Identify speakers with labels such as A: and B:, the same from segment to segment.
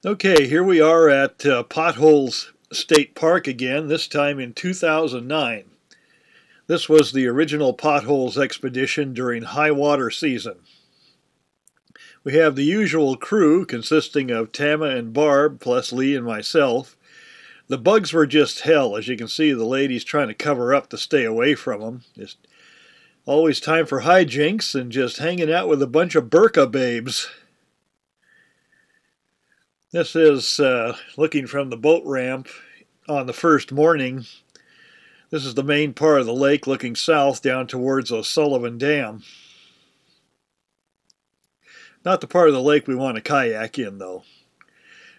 A: Okay, here we are at Potholes State Park again, this time in 2009. This was the original Potholes expedition during high water season. We have the usual crew consisting of Tama and Barb, plus Lee and myself. The bugs were just hell. As you can see, the lady's trying to cover up to stay away from them. Just always time for hijinks and just hanging out with a bunch of burqa babes. This is looking from the boat ramp on the first morning. This is the main part of the lake looking south down towards O'Sullivan Dam. Not the part of the lake we want to kayak in, though.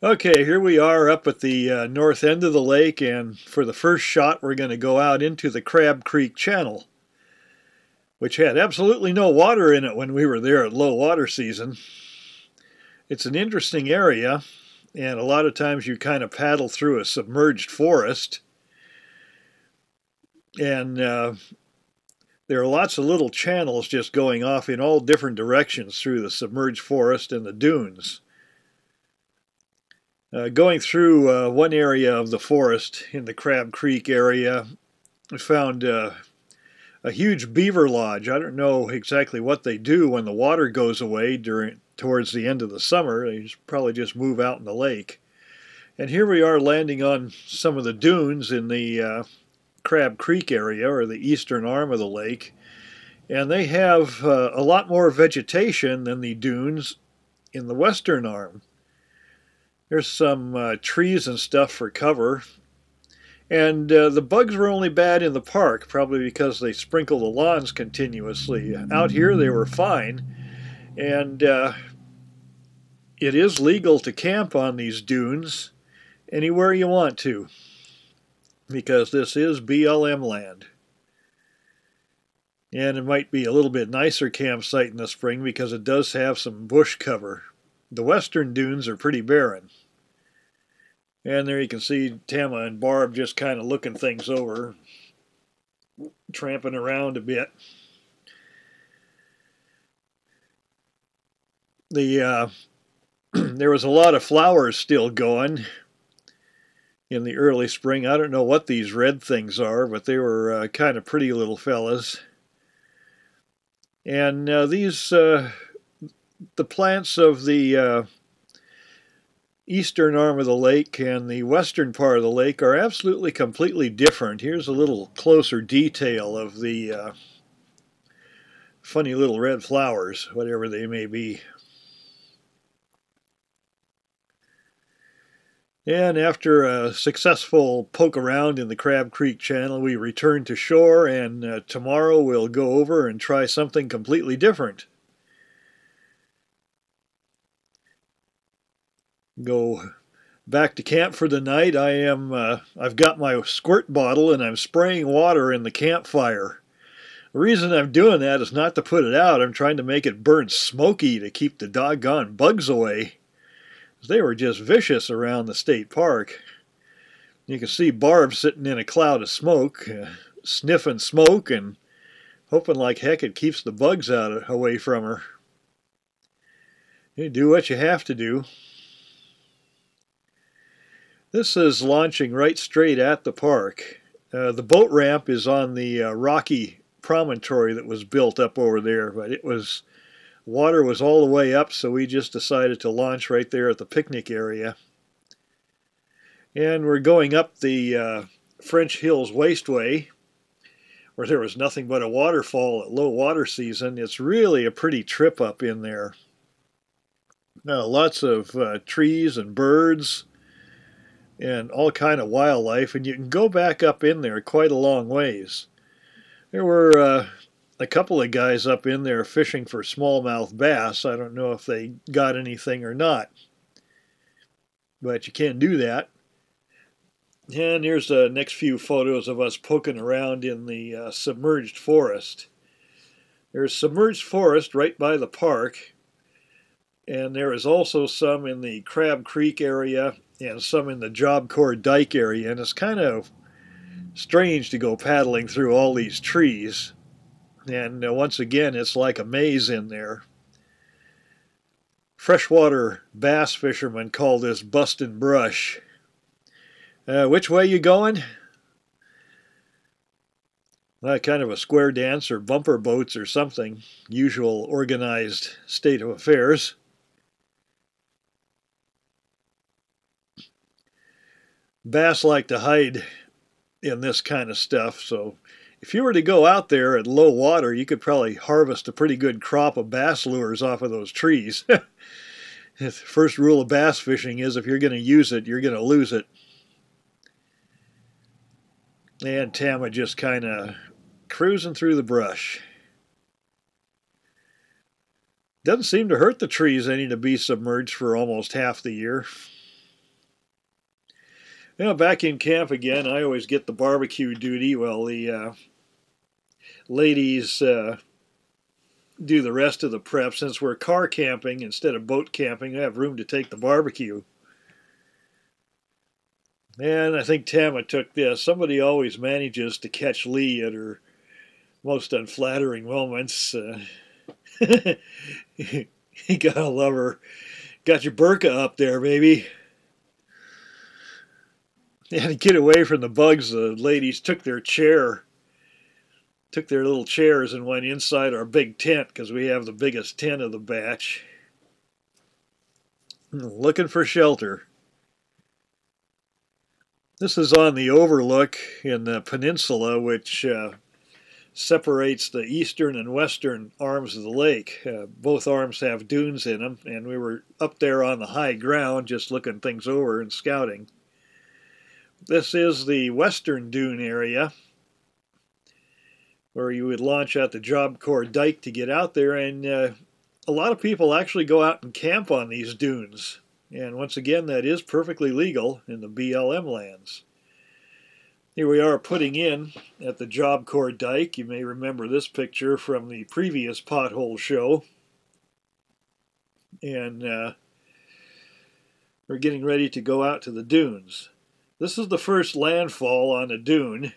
A: Okay, here we are up at the north end of the lake, and for the first shot we're going to go out into the Crab Creek Channel, which had absolutely no water in it when we were there at low water season. It's an interesting area, and a lot of times you kind of paddle through a submerged forest. And there are lots of little channels just going off in all different directions through the submerged forest and the dunes. Going through one area of the forest in the Crab Creek area, we found a huge beaver lodge. I don't know exactly what they do when the water goes away towards the end of the summer. They probably just move out in the lake. And here we are landing on some of the dunes in the Crab Creek area, or the eastern arm of the lake. And they have a lot more vegetation than the dunes in the western arm. There's some trees and stuff for cover. And the bugs were only bad in the park, probably because they sprinkle the lawns continuously. Out here they were fine. And it is legal to camp on these dunes anywhere you want to, because this is BLM land. And it might be a little bit nicer campsite in the spring because it does have some bush cover. The western dunes are pretty barren. And there you can see Tama and Barb just kind of looking things over, tramping around a bit. There was a lot of flowers still going in the early spring. I don't know what these red things are, but they were kind of pretty little fellas. And the plants of the eastern arm of the lake and the western part of the lake are absolutely completely different. Here's a little closer detail of the funny little red flowers, whatever they may be. And after a successful poke around in the Crab Creek Channel, we return to shore, and tomorrow we'll go over and try something completely different. Go back to camp for the night. I've got my squirt bottle and I'm spraying water in the campfire. The reason I'm doing that is not to put it out. I'm trying to make it burn smoky to keep the doggone bugs away. They were just vicious around the state park. You can see Barb sitting in a cloud of smoke, sniffing smoke and hoping like heck it keeps the bugs away from her. You do what you have to do. This is launching right straight at the park. The boat ramp is on the rocky promontory that was built up over there, but water was all the way up, so we just decided to launch right there at the picnic area. And we're going up the French Hills Wasteway, where there was nothing but a waterfall at low water season. It's really a pretty trip up in there. Lots of trees and birds and all kind of wildlife, and you can go back up in there quite a long ways. There were a couple of guys up in there fishing for smallmouth bass. I don't know if they got anything or not, but you can't do that. And here's the next few photos of us poking around in the submerged forest. There's submerged forest right by the park, and there is also some in the Crab Creek area and some in the Job Corps Dike area, and it's kind of strange to go paddling through all these trees. And once again, it's like a maze in there. Freshwater bass fishermen call this bustin' brush. Which way you going? Kind of a square dance or bumper boats or something. Usual organized state of affairs. Bass like to hide in this kind of stuff, so if you were to go out there at low water, you could probably harvest a pretty good crop of bass lures off of those trees. The first rule of bass fishing is if you're going to use it, you're going to lose it. And Tama just kind of cruising through the brush. Doesn't seem to hurt the trees any to be submerged for almost half the year. You know, back in camp again, I always get the barbecue duty while the ladies do the rest of the prep. Since we're car camping instead of boat camping, I have room to take the barbecue. And I think Tama took this. Somebody always manages to catch Lee at her most unflattering moments. You gotta love her. Got your burqa up there, baby. And to get away from the bugs, the ladies took their little chairs and went inside our big tent because we have the biggest tent of the batch. Looking for shelter. This is on the overlook in the peninsula, which separates the eastern and western arms of the lake. Both arms have dunes in them, and we were up there on the high ground just looking things over and scouting. This is the western dune area, where you would launch out the Job Corps dike to get out there, and a lot of people actually go out and camp on these dunes. And once again, that is perfectly legal in the BLM lands. Here we are putting in at the Job Corps dike. You may remember this picture from the previous pothole show. And we're getting ready to go out to the dunes. This is the first landfall on a dune.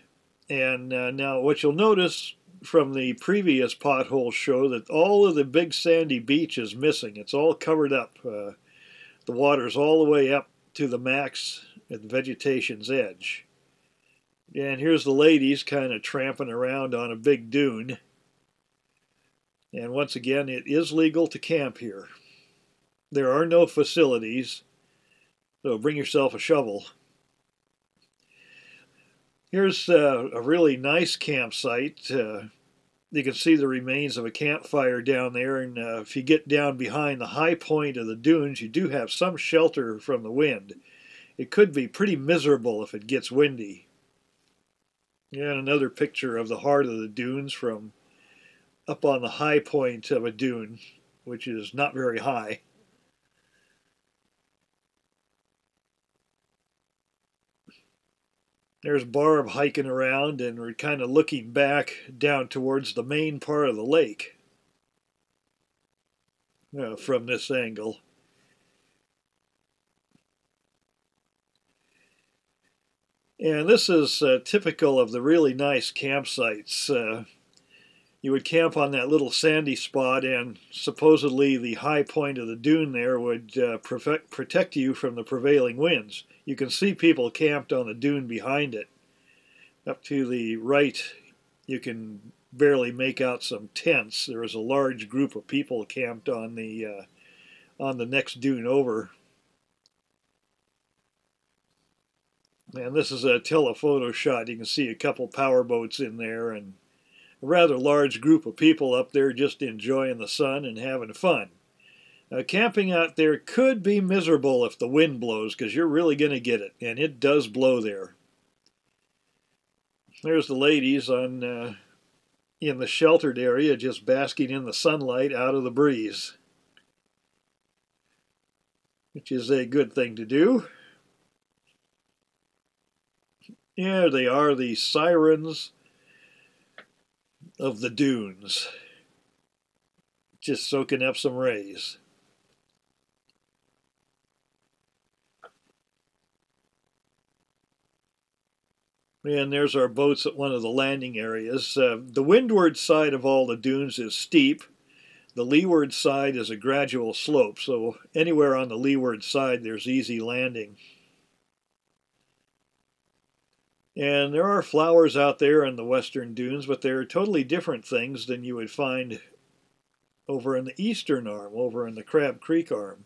A: And now what you'll notice from the previous pothole show that all of the big sandy beach is missing. It's all covered up. The water's all the way up to the max at the vegetation's edge. And here's the ladies kind of tramping around on a big dune. And once again, it is legal to camp here. There are no facilities, so bring yourself a shovel. Here's a really nice campsite. You can see the remains of a campfire down there, and if you get down behind the high point of the dunes, you do have some shelter from the wind. It could be pretty miserable if it gets windy. And another picture of the heart of the dunes from up on the high point of a dune, which is not very high. There's Barb hiking around, and we're kind of looking back down towards the main part of the lake from this angle. And this is typical of the really nice campsites. You would camp on that little sandy spot, and supposedly the high point of the dune there would protect you from the prevailing winds. You can see people camped on the dune behind it. Up to the right, you can barely make out some tents. There was a large group of people camped on the next dune over. And this is a telephoto shot. You can see a couple power boats in there, and a rather large group of people up there just enjoying the sun and having fun. Camping out there could be miserable if the wind blows, because you're really going to get it, and it does blow there. There's the ladies in the sheltered area, just basking in the sunlight out of the breeze, which is a good thing to do. Here they are, the sirens of the dunes, just soaking up some rays. And there's our boats at one of the landing areas. The windward side of all the dunes is steep. The leeward side is a gradual slope, so anywhere on the leeward side there's easy landing. And there are flowers out there in the western dunes, but they're totally different things than you would find over in the eastern arm, over in the Crab Creek arm.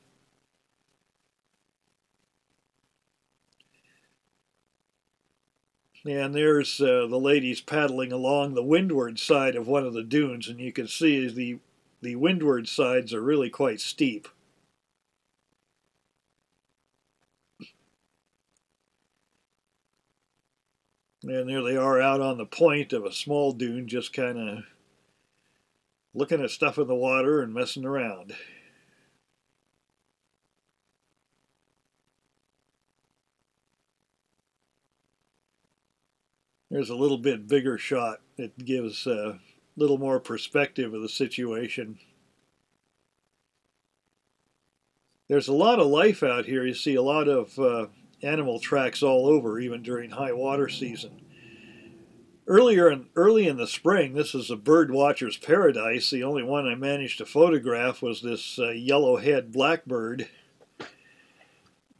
A: And there's the ladies paddling along the windward side of one of the dunes, and you can see the windward sides are really quite steep. And there they are out on the point of a small dune, just kind of looking at stuff in the water and messing around. There's a little bit bigger shot. It gives a little more perspective of the situation. There's a lot of life out here. You see a lot of animal tracks all over, even during high water season. Early in the spring, this is a bird watcher's paradise. The only one I managed to photograph was this yellow-head blackbird.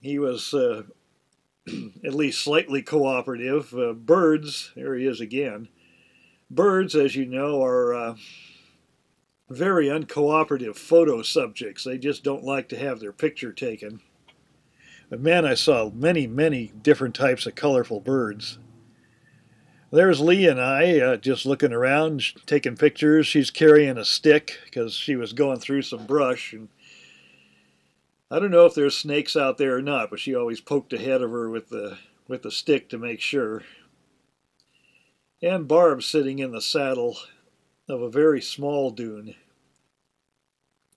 A: He was at least slightly cooperative. Birds, there he is again. Birds, as you know, are very uncooperative photo subjects. They just don't like to have their picture taken. But man, I saw many, many different types of colorful birds. There's Lee and I just looking around, taking pictures. She's carrying a stick because she was going through some brush. And I don't know if there's snakes out there or not, but she always poked ahead of her with the stick to make sure. And Barb sitting in the saddle of a very small dune.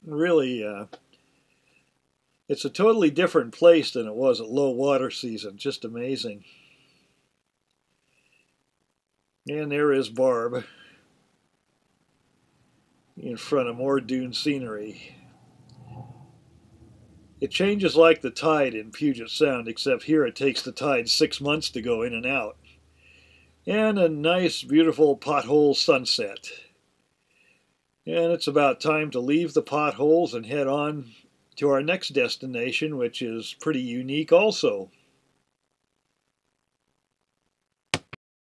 A: Really, it's a totally different place than it was at low water season. Just amazing. And there is Barb in front of more dune scenery. It changes like the tide in Puget Sound, except here it takes the tide 6 months to go in and out. And a nice, beautiful pothole sunset. And it's about time to leave the potholes and head on to our next destination, which is pretty unique also.